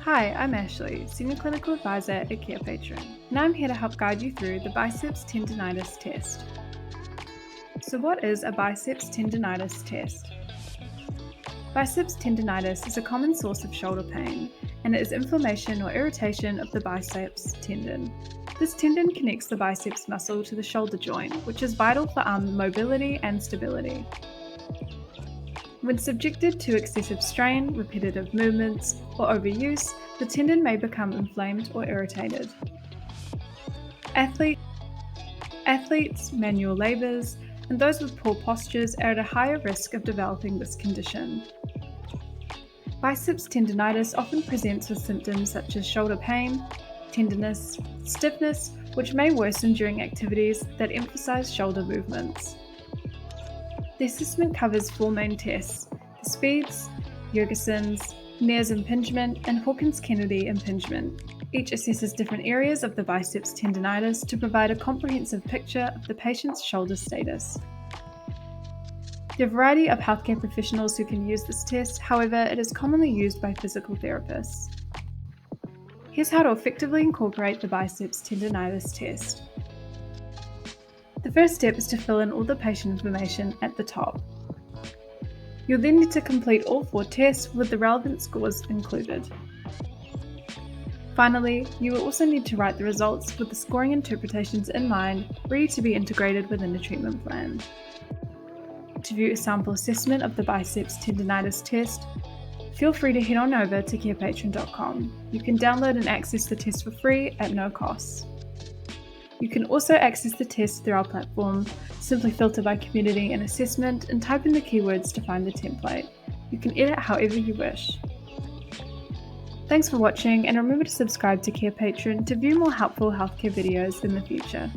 Hi, I'm Ashley, Senior Clinical Advisor at Carepatron, and I'm here to help guide you through the Biceps Tendonitis test. So what is a biceps tendonitis test? Biceps tendonitis is a common source of shoulder pain, and it is inflammation or irritation of the biceps tendon. This tendon connects the biceps muscle to the shoulder joint, which is vital for arm mobility and stability. When subjected to excessive strain, repetitive movements, or overuse, the tendon may become inflamed or irritated. Athletes, manual labourers, and those with poor postures are at a higher risk of developing this condition. Biceps tendonitis often presents with symptoms such as shoulder pain, tenderness, stiffness, which may worsen during activities that emphasize shoulder movements. The assessment covers 4 main tests: the Speeds, Yergason's, Nair's impingement, and Hawkins-Kennedy impingement. Each assesses different areas of the biceps tendonitis to provide a comprehensive picture of the patient's shoulder status. There are a variety of healthcare professionals who can use this test, however, it is commonly used by physical therapists. Here's how to effectively incorporate the biceps tendonitis test. The first step is to fill in all the patient information at the top. You'll then need to complete all 4 tests with the relevant scores included. Finally, you will also need to write the results with the scoring interpretations in mind, ready to be integrated within a treatment plan. To view a sample assessment of the biceps tendonitis test, feel free to head on over to carepatron.com. You can download and access the test for free at no cost. You can also access the test through our platform. Simply filter by community and assessment and type in the keywords to find the template. You can edit however you wish. Thanks for watching, and remember to subscribe to Carepatron to view more helpful healthcare videos in the future.